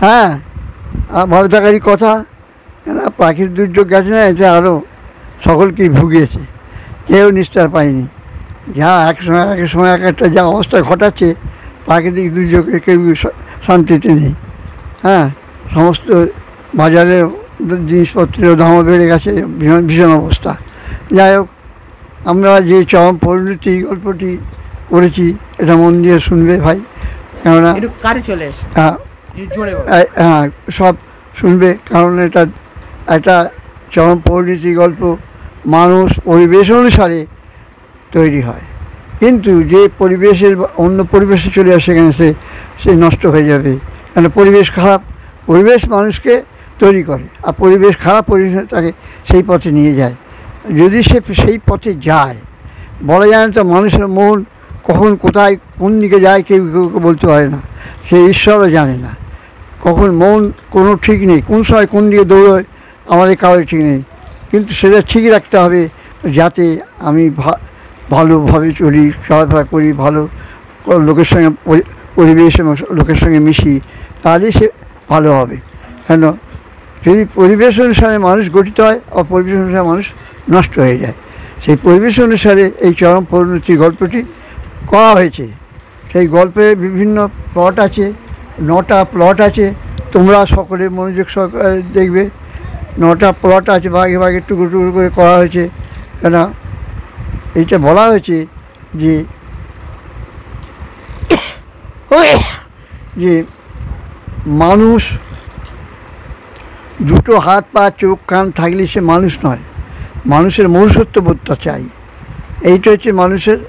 হ্যাঁ, ভালো থাকারই কথা। কেন প্রাকৃতিক দুর্যোগ গেছে না, এতে আরও সকলকেই ভুগিয়েছে, কেউ নিস্তার পায়নি। যা এক সময় এক একটা যা অবস্থা ঘটাচ্ছে প্রাকৃতিক দুর্যোগে, কেউ শান্তিতে নেই। হ্যাঁ, সমস্ত বাজারে জিনিসপত্রের দামও বেড়ে গেছে, ভীষণ ভীষণ অবস্থা। যাই হোক, আমরা যে চরম পরিণতি গল্পটি করেছি এটা মন দিয়ে শুনবে ভাই, কেননা হ্যাঁ সব শুনবে, কারণ এটা একটা চরম পরিণতি গল্প। মানুষ পরিবেশ অনুসারে তৈরি হয়, কিন্তু যে পরিবেশের অন্য পরিবেশে চলে আসে সেখানে সে নষ্ট হয়ে যাবে। কেন পরিবেশ খারাপ, পরিবেশ মানুষকে তৈরি করে, আর পরিবেশ খারাপ পরিবেশ তাকে সেই পথে নিয়ে যায়। যদি সে সেই পথে যায়, বলা যায় না তো মানুষের মন কখন কোথায় কোন দিকে যায়, কেউ বলতে পারে না, সে ঈশ্বরও জানে না। কখন মন কোনো ঠিক নেই, কোন সময় কোন দিকে দৌড়োয় আমাদের কারোর ঠিক নেই। কিন্তু সেটা ঠিক রাখতে হবে, যাতে আমি ভালোভাবে চলি, চলাফেরা করি, ভালো লোকের সঙ্গে পরিবেশ এবং লোকের সঙ্গে মিশি, তাহলে সে ভালো হবে। কেন যদি পরিবেশ অনুসারে মানুষ গঠিত হয়, আর পরিবেশ অনুসারে মানুষ নষ্ট হয়ে যায়। সেই পরিবেশ অনুসারে এই চরম পরিণতি গল্পটি করা হয়েছে। সেই গল্পে বিভিন্ন প্লট আছে, 9টা প্লট আছে। তোমরা সকলে মনোযোগ সহকারে দেখবে, 9টা প্লট আছে, ভাগে ভাগে টুকরো টুকরো করে করা হয়েছে। কেন এইটা বলা হয়েছে যে মানুষ দুটো হাত পা চোখ কান থাকলে সে মানুষ নয়, মানুষের মনুষ্যত্ববোধটা চাই। এইটা হচ্ছে মানুষের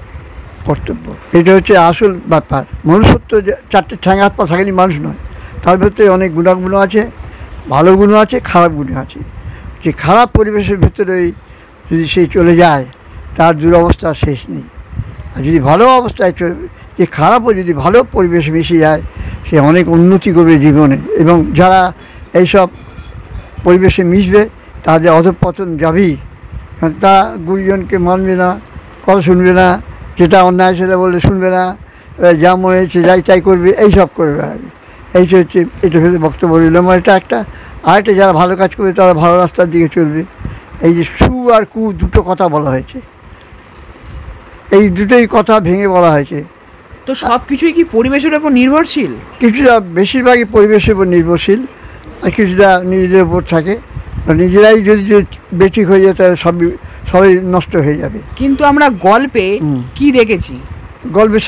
কর্তব্য, এটা হচ্ছে আসল ব্যাপার। মনুষ্যত্ব 4টে ঠ্যাং হাত পা থাকলে মানুষ নয়, তার ভেতরে অনেক গুণাগুণ আছে, ভালো গুণ আছে, খারাপ গুণ আছে। যে খারাপ পরিবেশের ভেতরেই যদি সে চলে যায়, তার দুরবস্থা শেষ নেই। আর যদি ভালো অবস্থায় যে খারাপও যদি ভালো পরিবেশে মিশে যায়, সে অনেক উন্নতি করবে জীবনে। এবং যারা এইসব পরিবেশে মিশবে তাদের অধঃপতন যাবেই, কারণ তা গুরুজনকে মানবে না, কথা শুনবে না, যেটা অন্যায় সেটা বললে শুনবে না, যা মনে হচ্ছে যাই তাই করবে, এইসব করে বেড়াবে। এইটা হচ্ছে বক্তব্য রইলাম। এটা একটা আরেকটা, যারা ভালো কাজ করবে তারা ভালো রাস্তার দিকে চলবে। এই যে সু আর কু দুটো কথা বলা হয়েছে, এই দুটোই কথা ভেঙে বলা হয়েছে। তো সব কিছুই কি পরিবেশের উপর নির্ভরশীল? কিছুটা, বেশিরভাগই পরিবেশের উপর নির্ভরশীল, আর কিছুটা নিজেদের উপর থাকে। নিজেরাই যদি বেঠিক হয়ে যায় তাহলে সবই নষ্ট হয়ে যাবে। কিন্তু আমরা গল্পে কি দেখেছি, গল্পে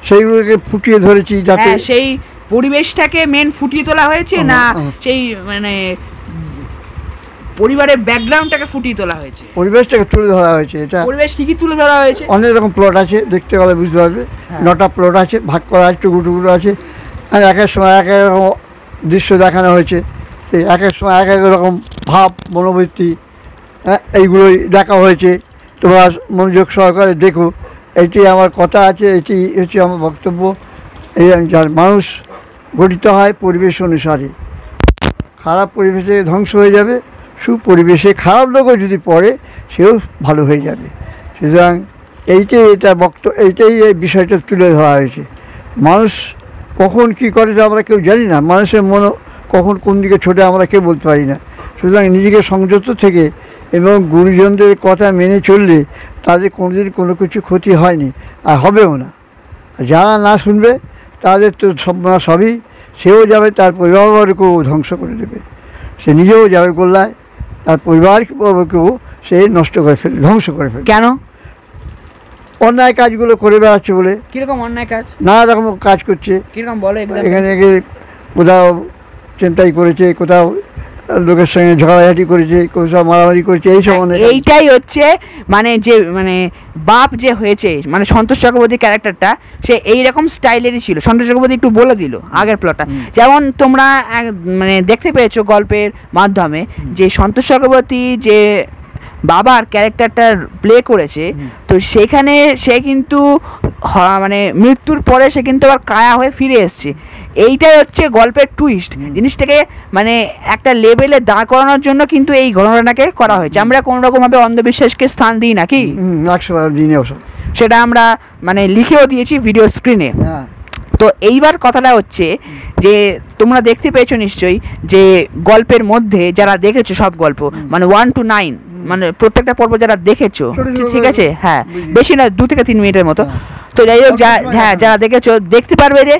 সেইগুলোকে ফুটিয়ে ধরেছি, যাতে সেই পরিবেশটাকে মেন ফুটিয়ে তোলা হয়েছে, না সেই মানে পরিবারের ব্যাকগ্রাউন্ডটাকে ফুটিয়ে তোলা হয়েছে? পরিবেশটাকে তুলে ধরা হয়েছে। এটা পরিবেশ কি তুলে ধরা হয়েছে? অনেক রকম প্লট আছে, দেখতে গেলে বুঝতে পারবে। 9টা প্লট আছে, ভাগ করা আছে, টুকরো টুকরো আছে, আর এক এক সময় এক এক রকম দৃশ্য দেখানো হয়েছে। সেই এক এক সময় এক এক রকম ভাব, মনোবৃত্তি, এইগুলোই দেখা হয়েছে। তোমরা মনোযোগ সহকারে দেখো, এইটি আমার কথা আছে, এটি হচ্ছে আমার বক্তব্য। এই যার মানুষ গঠিত হয় পরিবেশ অনুসারে, খারাপ পরিবেশে ধ্বংস হয়ে যাবে, সুপরিবেশে খারাপ লোকও যদি পড়ে সেও ভালো হয়ে যাবে। সুতরাং এইটাই এই বিষয়টা তুলে ধরা হয়েছে। মানুষ কখন কী করে আমরা কেউ জানি না, মানুষের মন কখন কোন দিকে ছোটে আমরা কেউ বলতে পারি না। সুতরাং নিজেকে সংযত থেকে এবং গুরুজনদের কথা মেনে চললে তাদের কোনোদিন কোনো কিছু ক্ষতি হয়নি, আর হবেও না। যারা না শুনবে তাদের তো সবই, সেও যাবে, তার পরিবারকেও ধ্বংস করে দেবে, সে নিজেও যাবে গোল্লায়, তার পরিবারকেও সে নষ্ট করে ফেলবে, ধ্বংস করে ফেলবে। কেন? অন্যায় কাজগুলো করে বেড়াচ্ছে বলে। কীরকম অন্যায় কাজ? নানা রকম কাজ করছে। কীরকম বলো? এখানে কোথাও ছিনতাই করেছে, কোথাও লোকের সঙ্গে ঝগড়াঝাটি করেছে, কোথাও মারামারি করেছে, এইসব। এইটাই হচ্ছে মানে বাপ যে হয়েছে, মানে সন্তোষ চক্রবর্তী ক্যারেক্টারটা সে এইরকম স্টাইলেরই ছিল। সন্তোষ চক্রবর্তী একটু বলে দিল আগের প্লটটা, যেমন তোমরা মানে দেখতে পেয়েছো গল্পের মাধ্যমে যে সন্তোষ চক্রবর্তী যে বাবার ক্যারেক্টারটা প্লে করেছে, তো সেখানে সে কিন্তু মানে মৃত্যুর পরে সে কিন্তু আবার কায়া হয়ে ফিরে এসছে। এইটাই হচ্ছে গল্পের টুইস্ট। জিনিসটাকে মানে একটা লেভেলে দাঁড় করানোর জন্য কিন্তু এই ঘটনাটাকে করা হয়েছে। আমরা কোনো রকমভাবে অন্ধবিশ্বাসকে স্থান দিই নাকি, সেটা আমরা মানে লিখেও দিয়েছি ভিডিও স্ক্রিনে। তো এইবার কথাটা হচ্ছে যে তোমরা দেখতে পেয়েছো নিশ্চয়ই যে গল্পের মধ্যে যারা দেখেছো সব গল্প মানে 1 to 9 মানে প্রত্যেকটা পর্ব যারা দেখেছো ঠিক আছে, হ্যাঁ বেশি না 2 থেকে 3 মিনিটের মতো। তো যাই হোক হ্যাঁ যারা দেখেছো দেখতে পারবে যে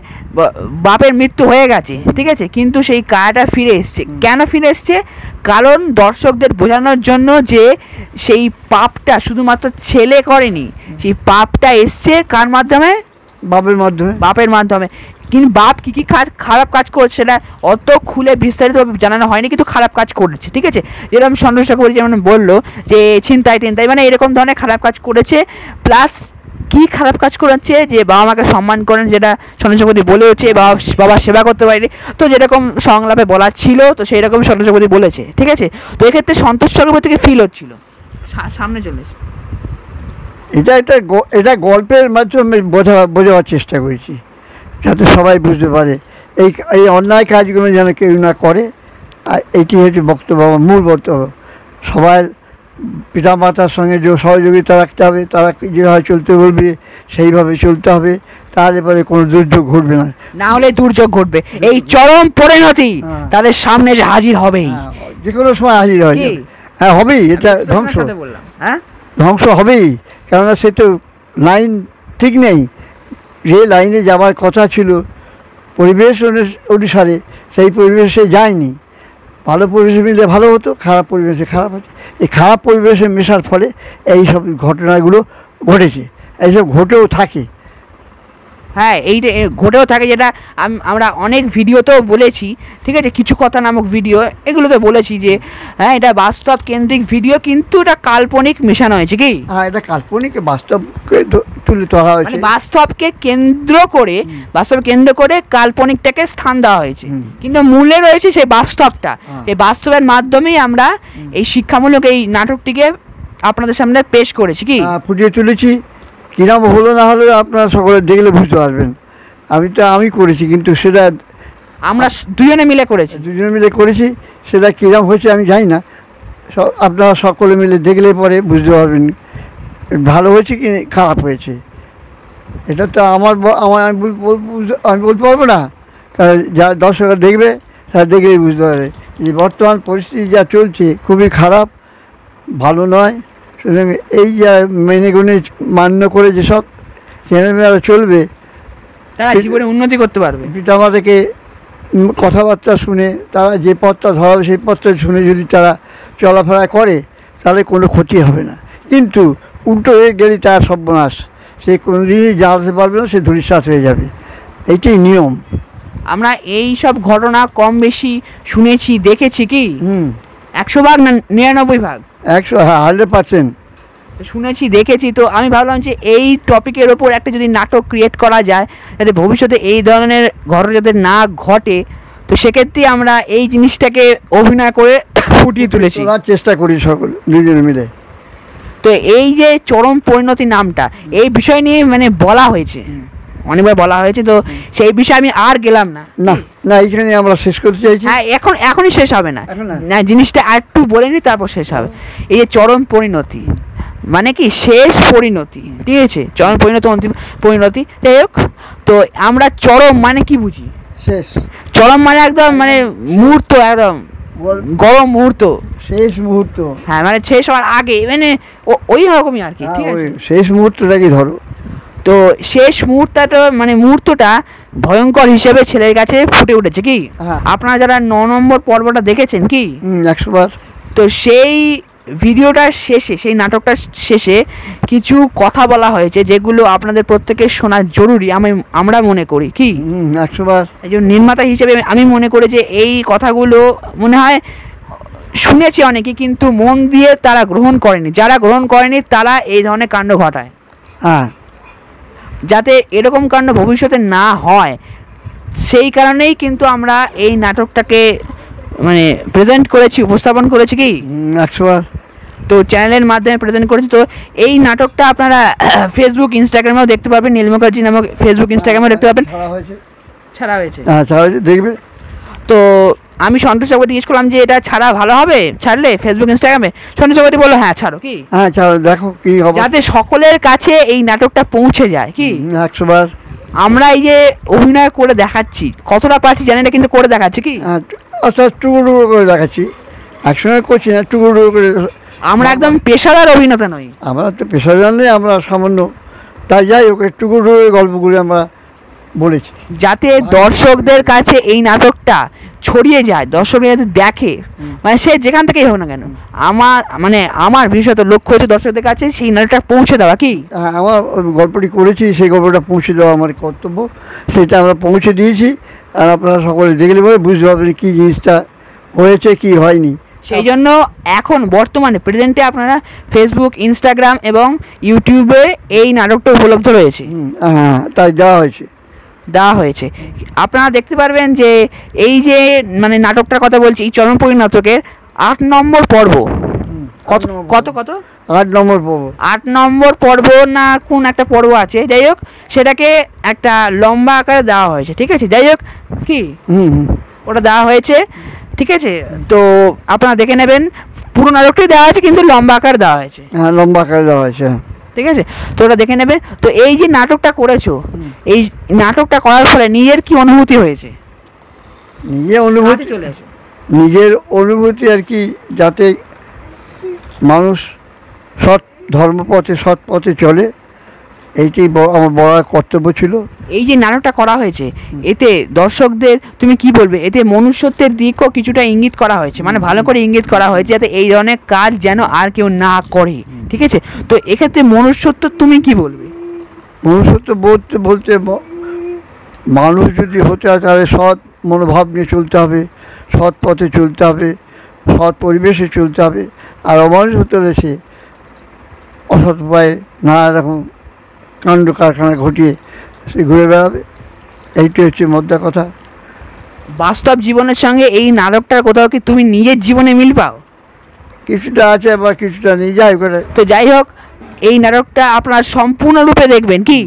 বাপের মৃত্যু হয়ে গেছে, ঠিক আছে, কিন্তু সেই কায়াটা ফিরে এসছে। কেন ফিরে এসছে? কারণ দর্শকদের বোঝানোর জন্য যে সেই পাপটা শুধুমাত্র ছেলে করেনি, সেই পাপটা এসছে কার মাধ্যমে? বাপের মাধ্যমে। কিন্তু বাপ কী কী খারাপ কাজ করছে সেটা অত খুলে বিস্তারিতভাবে জানানো হয়নি, কিন্তু খারাপ কাজ করেছে, ঠিক আছে। যেরকম সন্তোষ চক্রবর্তী যেমন বললো যে ছিনতাই টিনতাই মানে এরকম ধরনের খারাপ কাজ করেছে। প্লাস কি খারাপ কাজ করেছে? যে বাবা মাকে সম্মান করেন, যেটা সন্তোষ চক্রবর্তী বলেওছে, বাবার সেবা করতে পারেনি, তো যেরকম সংলাপে বলার ছিল তো সেই রকম সন্তোষ চক্রবর্তী বলেছে, ঠিক আছে। তো এক্ষেত্রে সন্তোষ চক্রবর্তীকে ফিল হচ্ছিল সামনে চলে এসে এটা গল্পের মাধ্যমে বোঝাবার চেষ্টা করেছি যাতে সবাই বুঝতে পারে এই অন্যায় কাজগুলো যেন কেউ না করে। আর এটি হচ্ছে বক্তব্য, মূল বক্তব্য। সবার পিতামাতার সঙ্গে যে সহযোগিতা রাখতে হবে, তারা যেভাবে চলতে বলবে সেইভাবে চলতে হবে, তাহলে পরে কোনো দুর্যোগ ঘটবে না, না হলে দুর্যোগ ঘটবে। এই চরম পরিণতি তাদের সামনে যে হাজির হবেই, যে কোনো সময় হাজির হয়ে যাবে। হ্যাঁ হবেই, এটা ধ্বংস হবেই, কেননা সে তো লাইন ঠিক নেই। যে লাইনে যাওয়ার কথা ছিল পরিবেশ অনুসারে সেই পরিবেশে যায়নি। ভালো পরিবেশে মিলে ভালো হতো, খারাপ পরিবেশে খারাপ হতো। এই খারাপ পরিবেশে মেশার ফলে এই সব ঘটনাগুলো ঘটেছে, এইসব ঘটেও থাকে। হ্যাঁ এইটা ঘটেও থাকে, যেটা আমরা অনেক ভিডিওতেও বলেছি, ঠিক আছে, কিছু কথা নামক ভিডিও এগুলোতে বলেছি যে হ্যাঁ এটা বাস্তব কেন্দ্রিক ভিডিও, কিন্তু এটা কাল্পনিক মেশানো হয়েছে। কি? হ্যাঁ, এটা কাল্পনিক বাস্তবকে তুলে ধরা হয়েছে, বাস্তবকে কেন্দ্র করে কাল্পনিকটাকে স্থান দেওয়া হয়েছে, কিন্তু মূলে রয়েছে সেই বাস্তবটা। এই বাস্তবের মাধ্যমেই আমরা এই শিক্ষামূলক এই নাটকটিকে আপনাদের সামনে পেশ করেছি, কি ফুটিয়ে তুলেছি। কিরম হলো না হলো আপনারা সকলে দেখলে বুঝতে পারবেন। আমি করেছি, কিন্তু সেটা আমরা দুজনে মিলে করেছি। সেটা কিরম হয়েছে আমি জানি না, আপনারা সকলে মিলে দেখলে পরে বুঝতে পারবেন ভালো হয়েছে কি খারাপ হয়েছে। এটা তো আমি বলতে পারবো না, কারণ যারা দর্শকরা দেখবে তারা দেখলেই বুঝতে পারবে যে বর্তমান পরিস্থিতি যা চলছে খুবই খারাপ, ভালো নয়। সুতরাং এই যা মেনে গুনে মান্য করে যেসব ছেলেমেয়েরা চলবে তারা জীবনে উন্নতি করতে পারবে। পিতামাতাকে কথাবার্তা শুনে তারা যে পথটা ধরাবে সেই পথটা শুনে যদি তারা চলাফেরা করে তাহলে কোনো ক্ষতি হবে না। কিন্তু উল্টো হয়ে গেলে তার সর্বনাশ, সে কোনোদিনই জানাতে পারবে না, সে ধূলিসাৎ হয়ে যাবে। এইটাই নিয়ম। আমরা এই সব ঘটনা কম বেশি শুনেছি, দেখেছি, কি 100 ভাগ না 99 ভাগ? 100% শুনেছি, দেখেছি। তো আমি ভাবলাম যে এই টপিকের ওপর একটা যদি নাটক ক্রিয়েট করা যায় যাতে ভবিষ্যতে এই ধরনের ঘটনা যাতে না ঘটে, তো সেক্ষেত্রে আমরা এই জিনিসটাকে অভিনয় করে ফুটিয়ে তুলেছি, চেষ্টা করি সকল দুজনে মিলে। তো এই যে চরম পরিণতি নামটা এই বিষয় নিয়ে মানে বলা হয়েছে, অনেকবার বলা হয়েছে, তো সেই বিষয়ে আমি আর গেলাম না। এইখানে আমরা শেষ করতে চাইছি। হ্যাঁ এখনই শেষ হবে না, জিনিসটা আর একটু বলে নি তারপর শেষ হবে। এই যে চরম পরিণতি মানে কি শেষ পরিণতি, ঠিক আছে, চরম পরিণতি অন্তিম পরিণতি। যাই হোক, তো আমরা চরম মানে কি বুঝি? শেষ। চরম মানে একদম মানে মুহূর্ত, একদম গরম মুহূর্ত, শেষ মুহূর্ত। হ্যাঁ মানে শেষ হওয়ার আগে, মানে ওই রকমই আর কি, ঠিক আছে, শেষ মুহূর্তটাকে ধরো। তো শেষ মুহূর্তটা ভয়ঙ্কর হিসেবে ছেলের কাছে ফুটে উঠেছে। কি আপনারা যারা 9 নম্বর পর্বটা দেখেছেন, কি 100 বার, তো সেই ভিডিওটার শেষে, সেই নাটকটার শেষে কিছু কথা বলা হয়েছে যেগুলো আপনাদের প্রত্যেকের শোনা জরুরি আমরা মনে করি। কি 100 বার। একজন নির্মাতা হিসেবে আমি মনে করি যে এই কথাগুলো মনে হয় শুনেছি অনেকে, কিন্তু মন দিয়ে তারা গ্রহণ করেনি। যারা গ্রহণ করেনি তারা এই ধরনের কাণ্ড ঘটায়। যাতে এরকম কাণ্ড ভবিষ্যতে না হয় সেই কারণেই কিন্তু আমরা এই নাটকটাকে মানে প্রেজেন্ট করেছি, উপস্থাপন করেছি। কি 100 বার। তো চ্যানেলের মাধ্যমে প্রেজেন্ট করেছি। তো এই নাটকটা আপনারা ফেসবুক ইনস্টাগ্রামেও দেখতে পাবেন, নীল মুখার্জি নামক ফেসবুক ইনস্টাগ্রামেও দেখতে পাবেন, ছাড়া হয়েছে। দেখবে। তো আমি সন্তোষ চক্রবর্তী জিজ্ঞেস করলাম যে এটা ছাড়া ভালো হবে, ছাড়লে ফেসবুক ইনস্টাগ্রামে? সন্তোষ চক্রবর্তী বললো হ্যাঁ ছাড়ো। কি ছাড়ো, দেখো কি হবে, যাতে সকলের কাছে এই নাটকটা পৌঁছে যায়। কি 100 বার। আমরা এই যে অভিনয় করে দেখাচ্ছি, কতটা পারছি জানি না, কিন্তু করে দেখাচ্ছি কি অর্থাৎ টুকরো টুকরো করে দেখাচ্ছি, একসঙ্গে করছি না, টুকরো টুকরো করে। আমরা একদম পেশাদার অভিনেতা নই। আমরা তো পেশাদার নেই, আমরা সামান্য, তাই যাই হোক টুকরো টুকরো গল্পগুলি আমরা বলেছি, যাতে দর্শকদের কাছে এই নাটকটা ছড়িয়ে যায়, দর্শকরা যাতে দেখে, মানে সে যেখান থেকেই হোক না কেন। আমার বিশেষত লক্ষ্য হচ্ছে দর্শকদের কাছে সেই নাটকটা পৌঁছে দেওয়া। কি আমার ওই গল্পটি করেছি, সেই গল্পটা পৌঁছে দেওয়া আমার কর্তব্য, সেটা আমরা পৌঁছে দিয়েছি। আর আপনারা সকলে দেখলে পরে বুঝতে পারবেন কী জিনিসটা হয়েছে কি হয়নি। সেই জন্য এখন বর্তমানে প্রেজেন্টে আপনারা ফেসবুক, ইনস্টাগ্রাম এবং ইউটিউবে এই নাটকটা উপলব্ধ রয়েছে। হ্যাঁ, তাই দেওয়া হয়েছে। আপনারা দেখতে পারবেন যে এই যে মানে নাটকটার কথা বলছি, এই চরমপল্লী নাটকের 8 নম্বর পর্ব, কত 8 নম্বর পর্ব, 8 নম্বর পর্ব না কোন একটা পর্ব আছে, যাই হোক সেটাকে একটা লম্বা আকারে দেওয়া হয়েছে। ঠিক আছে, যাই হোক কি ওটা দেওয়া হয়েছে, ঠিক আছে। তো আপনারা দেখে নেবেন, পুরো নাটকটাই দেওয়া আছে কিন্তু লম্বা আকারে দেওয়া হয়েছে। হ্যাঁ, লম্বা আকারে দেওয়া হয়েছে, ঠিক আছে। তো ওটা দেখে নেবেন। তো এই যে নাটকটা করেছো, এই নাটকটা করার ফলে নিজের কি অনুভূতি হয়েছে? নিজের অনুভূতি আর কি, যাতে মানুষ সৎ ধর্মপথে, সৎ পথে চলে, এইটি আমার বড় কর্তব্য ছিল। এই যে নাটকটা করা হয়েছে, এতে দর্শকদের তুমি কি বলবে, এতে মনুষ্যত্বের দিকও কিছুটা ইঙ্গিত করা হয়েছে, মানে ভালো করে ইঙ্গিত করা হয়েছে যাতে এই ধরনের কাজ যেন আর কেউ না করে। ঠিক আছে, তো এক্ষেত্রে মনুষ্যত্ব তুমি কি বলবে? মনুষ্যত্ব বলতে মানুষ যদি হতে হয় তাহলে সৎ মনোভাব নিয়ে চলতে হবে, সৎ পথে চলতে হবে, সৎ পরিবেশে চলতে হবে। আর অমানুষ হতে হলে সে অসৎ উপায়ে নানা রকম কাণ্ড কারখানা ঘটিয়ে সে ঘুরে বেড়াবে। এইটাই হচ্ছে মোদ্দা কথা। বাস্তব জীবনের সঙ্গে এই নাটকটার কোথাও কি তুমি নিজের জীবনে মিল পাও? কিছুটা আছে বা কিছুটা নেই, যাই করে। তো যাই হোক, এই নাটকটা আপনারা সম্পূর্ণরূপে দেখবেন। কি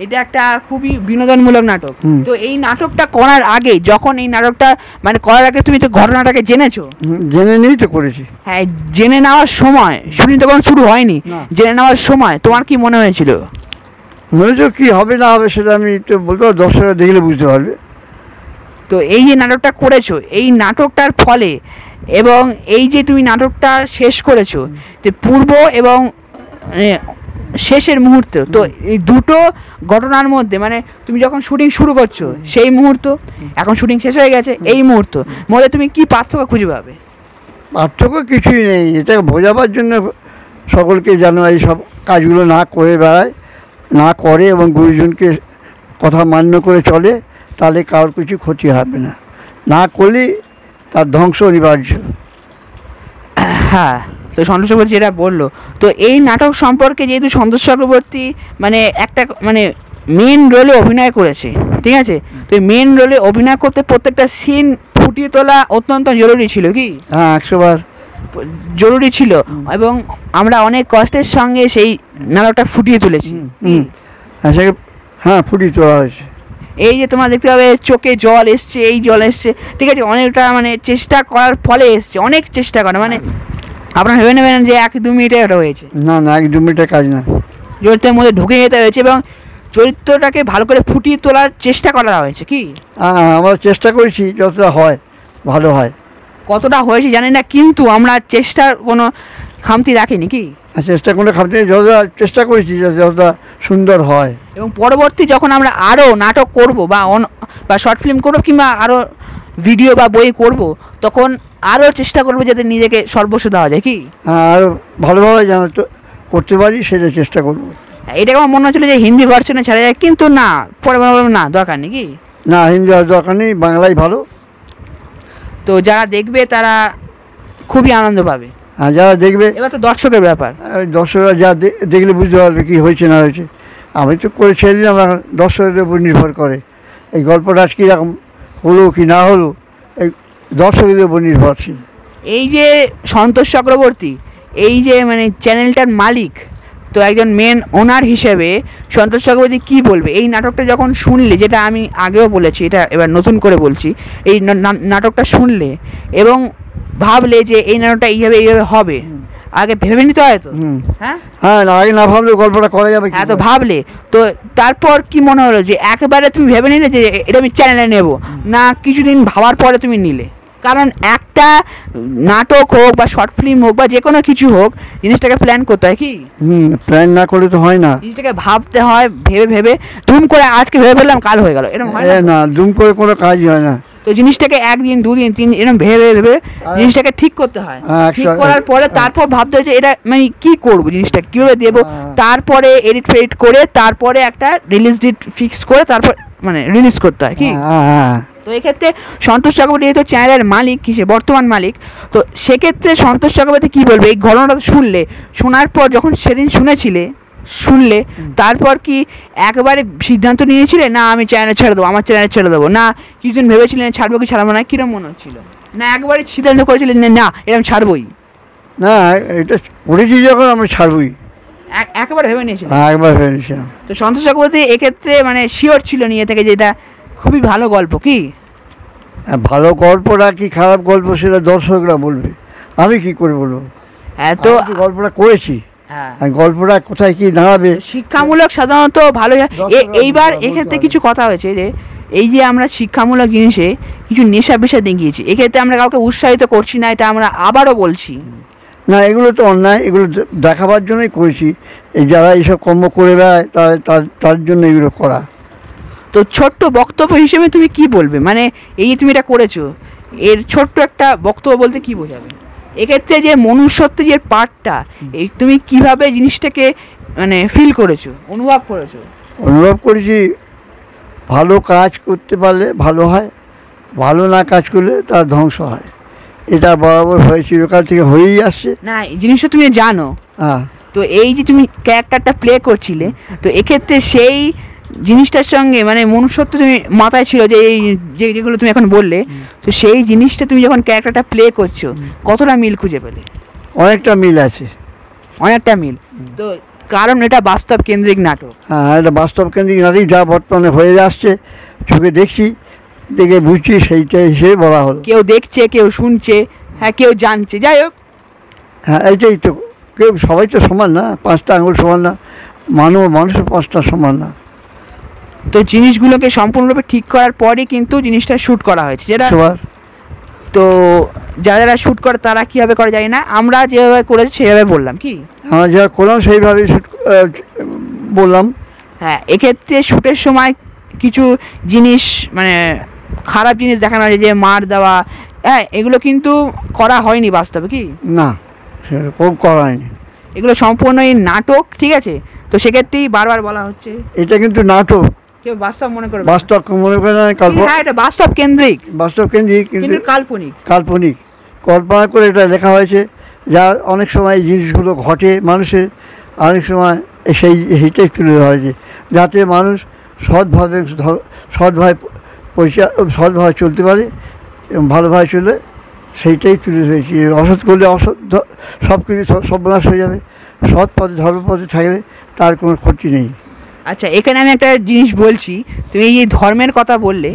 এটা একটা খুবই বিনোদনমূলক নাটক। তো এই নাটকটা করার আগে, যখন এই নাটকটা মানে করার আগে তুমি তো ঘটনাটাকে জেনেছো? জেনে নিয়েই তো করেছি। হ্যাঁ, জেনে নেওয়ার সময়, শুটিং তখন শুরু হয়নি, জেনে নেওয়ার সময় তোমার কি মনে হয়েছিল? কি হবে না হবে সেটা আমি তো বলতে পারবো, দর্শকরা দেখলে বুঝতে পারবে। তো এই যে নাটকটা করেছো, এই নাটকটার ফলে এবং এই যে তুমি নাটকটা শেষ করেছো, যে পূর্ব এবং শেষের মুহূর্ত, তো এই দুটো ঘটনার মধ্যে মানে তুমি যখন শুটিং শুরু করছো সেই মুহূর্ত, এখন শুটিং শেষ হয়ে গেছে, এই মুহূর্ত মধ্যে তুমি কি পার্থক্য খুঁজে পাবে? পার্থক্য কিছুই নেই। এটা বোঝাবার জন্য সকলকে যেন এই সব কাজগুলো না করে বেড়ায়, না করে এবং গুরুজনকে কথা মান্য করে চলে, তাহলে কারোর কিছু ক্ষতি হবে না। না করলে তার ধ্বংস অনিবার্য। হ্যাঁ, তো সন্তোষ চক্রবর্তী যেটা বললো, তো এই নাটক সম্পর্কে যেহেতু সন্তোষ চক্রবর্তী মানে একটা মানে মেন রোলে অভিনয় করেছে, ঠিক আছে, তো মেন রোলে অভিনয় করতে প্রত্যেকটা সিন ফুটিয়ে তোলা অত্যন্ত জরুরি ছিল। কি? হ্যাঁ, 100 বার জরুরি ছিল, এবং আমরা অনেক কষ্টের সঙ্গে সেই নাটকটা ফুটিয়ে তুলেছি। হ্যাঁ, ফুটিয়ে তোলা হয়েছে। এই যে তোমরা দেখতে পাবে চোখে জল এসছে, এই জল এসছে, ঠিক আছে, অনেকটা মানে চেষ্টা করার ফলে এসছে, অনেক চেষ্টা করে, মানে আপনারা ভেবে নেবেন যে 1-2 মিনিটে এটা হয়েছে। না, 1-2 মিনিটের কাজ না, চরিত্রের মধ্যে ঢুকে যেতে হয়েছে এবং চরিত্রটাকে ভালো করে ফুটিয়ে তোলার চেষ্টা করা হয়েছে। কি? আমরা চেষ্টা করেছি, যতটা হয় ভালো হয়। কতটা হয়েছে জানি না, কিন্তু আমরা চেষ্টার কোনো খামতি রাখিনি। কি? চেষ্টা কোনো খামতি নেই, যতটা চেষ্টা করেছি যতটা সুন্দর হয়। এবং পরবর্তী যখন আমরা আরও নাটক করব বা শর্ট ফিল্ম করবো কিংবা আরও ভিডিও বা বই করব, তখন আরও চেষ্টা করবো যাতে নিজেকে সর্বস্ব দেওয়া যায়। কি? আরও ভালোভাবে যেন তো করতে পারি সেটা চেষ্টা করবো। এটাকে আমার মনে হচ্ছিল যে হিন্দি ভার্সনে ছাড়া যায়, কিন্তু না, পরে না, দরকার নেই। কি? না, হিন্দি আর দরকার নেই, বাংলাই ভালো। তো যারা দেখবে তারা খুবই আনন্দ পাবে। আর যারা দেখবে, এবার তো দর্শকের ব্যাপার, দর্শকরা যা দেখলে বুঝতে পারবে কী হয়েছে না হয়েছে। আমি তো করে ছেড়ে দিলাম, এখন দর্শকের উপর নির্ভর করে এই গল্পটা কীরকম হলো কি না হলো, এই দর্শকের উপর নির্ভরশীল। এই যে সন্তোষ চক্রবর্তী, এই যে মানে চ্যানেলটার মালিক, তো একজন মেন ওনার হিসেবে সন্তোষ চক্রবর্তী কী বলবে এই নাটকটা যখন শুনলে, যেটা আমি আগেও বলেছি, এটা এবার নতুন করে বলছি, এই নাটকটা শুনলে এবং ভাবলে যে এই নাটকটা এইভাবে হবে, আগে ভেবে নিতে হয় তো। হুম। হ্যাঁ হ্যাঁ, না, আগে না ভাবলে গল্পটা করা যাবে কি হ্যাঁ, তো করে? ভাবলে তো তারপর কি মনে হলো যে একেবারে তুমি ভেবে নিলে যে এটা আমি চ্যানেলে নেব, না কিছুদিন ভাবার পরে তুমি নিলে? কারণ একটা নাটক হোক বা শর্ট ফিল্ম হোক বা যে কোনো কিছু হোক, জিনিসটাকে প্ল্যান করতে হয় কি, প্ল্যান না করলে তো হয় না। জিনিসটাকে ভাবতে হয়, ভেবে ভেবে ধুম করে আজকে ভেবে ফেললাম কাল হয়ে গেল, এরকম হয় না তো? না, দুম করে কোনো কাজই হয় না। তো জিনিসটাকে একদিন দুদিন তিন এরকম ভেবে ভেবে জিনিসটাকে ঠিক করতে হয়। হ্যাঁ, ঠিক করার পরে তারপর ভাবতে হয় যে এটা মানে কি করবো, জিনিসটা কিভাবে দেবো, হ্যাঁ। তারপরে এডিট ফেডিট করে তারপরে একটা রিলিজ ডেট ফিক্স করে তারপর মানে রিলিজ করতে হয় কি। হ্যাঁ, হ্যাঁ। তো এক্ষেত্রে সন্তোষ চক্রবর্তী যেহেতু চ্যানেলের মালিক, কি সে বর্তমান মালিক, তো সেক্ষেত্রে সন্তোষ চক্রবর্তী কী বলবে এই ঘটনাটা শুনলে, শোনার পর যখন সেদিন শুনলে তারপর কি একবারে সিদ্ধান্ত নিয়েছিলে না আমি চ্যানেল ছেড়ে দেবো, আমার চ্যানেল ছেড়ে দেবো, না কিছুদিন ভেবেছিলেন ছাড়বো কি ছাড়বো না, কীরকম মনে হচ্ছিল, না একবারে সিদ্ধান্ত করেছিলেন না এরকম ছাড়বই? না, এটা করেছি যখন আমরা ছাড়বই। একেবারে ভেবে নিয়েছিলেন? হ্যাঁ, একবার ভেবেছিলাম। তো সন্তোষ চক্রবর্তী এক্ষেত্রে মানে শিওর ছিল নিয়ে থেকে যে এটা খুবই ভালো গল্প কি? ভালো গল্পটা কি খারাপ গল্প সেটা দর্শকরা বলবে, আমি কি করে বলবো? হ্যাঁ, তো আমি তো গল্পটা করেছি, হ্যাঁ, আর গল্পটা কোথায় কি দাঁড়াবে। শিক্ষামূলক সাধারণত ভালো হয়। এইবার এক্ষেত্রে কিছু কথা হয়েছে যে এই যে আমরা শিক্ষামূলক জিনিসে কিছু নেশা পেশা দেখিয়েছি, এক্ষেত্রে আমরা কাউকে উৎসাহিত করছি না, এটা আমরা আবারও বলছি। না, এগুলো তো অন্যায়, এগুলো দেখাবার জন্যই করেছি। এই যারা এইসব কর্ম করে বেড়ায় তার জন্য এগুলো করা। তো ছোট্ট বক্তব্য হিসেবে তুমি কি বলবে, মানে এই যে তুমি এটা করেছো এর ছোট্ট একটা বক্তব্য বলতে কি বোঝাবে? এক্ষেত্রে যে মনুষ্যত্ব যে পার্টটা, এই তুমি কিভাবে জিনিসটাকে মানে ফিল করেছো, অনুভব করেছি ভালো কাজ করতে পারলে ভালো হয়, ভালো না কাজ করলে তার ধ্বংস হয়। এটা বরাবর হয়ে চিরকাল থেকে হয়েই আসছে। না এই জিনিসটা তুমি জানো। হ্যাঁ। তো এই যে তুমি ক্যারেক্টারটা প্লে করছিলে, তো এক্ষেত্রে সেই জিনিসটার সঙ্গে মানে মনুষ্যত্ব তুমি মাথায় ছিল যে এই যেগুলো তুমি এখন বললে, তো সেই জিনিসটা তুমি যখন ক্যারেক্টারটা প্লে করছো কতটা মিল খুঁজে পেলে? অনেকটা মিল আছে। অনেকটা মিল। তো কারণ এটা বাস্তব কেন্দ্রিক নাটক। হ্যাঁ, এটা বাস্তব কেন্দ্রিক নাটক, যা বর্তমানে হয়ে আসছে, চোখে দেখছি, দেখে বুঝছি, সেইটা হিসেবে বলা হলো। কেউ দেখছে, কেউ শুনছে, হ্যাঁ কেউ জানছে, যাই হোক। হ্যাঁ, এইটাই তো, সবাই তো সমান না, 5টা আঙুল সমান না, মানুষের 5টা সমান না। তো জিনিসগুলোকে সম্পূর্ণরূপে ঠিক করার পরই কিন্তু জিনিসটা শ্যুট করা হয়েছে, যেটা তো যারা শ্যুট করে তারা কীভাবে করে জানি না, আমরা যেভাবে করেছি সেভাবে বললাম কি, আমরা যা করলাম সেইভাবেই বললাম। হ্যাঁ, এক্ষেত্রে শ্যুটের সময় কিছু জিনিস মানে খারাপ জিনিস দেখানো হয়, যে মার দেওয়া, হ্যাঁ এগুলো কিন্তু করা হয়নি বাস্তবে কি না, সেরকম করা হয়নি। এগুলো সম্পূর্ণই নাটক, ঠিক আছে? তো সেক্ষেত্রেই বারবার বলা হচ্ছে এটা কিন্তু নাটক, কেউ বাস্তব মনে করবে, বাস্তব মনে করে না, হ্যাঁ এটা বাস্তব কেন্দ্রিক, বাস্তব কেন্দ্রিক কিন্তু কাল্পনিক কল্পনা করে এটা লেখা হয়েছে। যা অনেক সময় এই জিনিসগুলো ঘটে মানুষের, অনেক সময় সেইটাই তুলে ধরা হয়েছে, যাতে মানুষ সৎভাবে চলতে পারে এবং ভালোভাবে চলে, সেইটাই তুলে ধরেছি। অসৎ করলে সব কিছু সর্বনাশ হয়ে যাবে, সৎ পথে ধর্মপথে থাকলে তার কোনো ক্ষতি নেই। আচ্ছা, এখানে আমি একটা জিনিস বলছি, তুমি এই ধর্মের কথা বললে,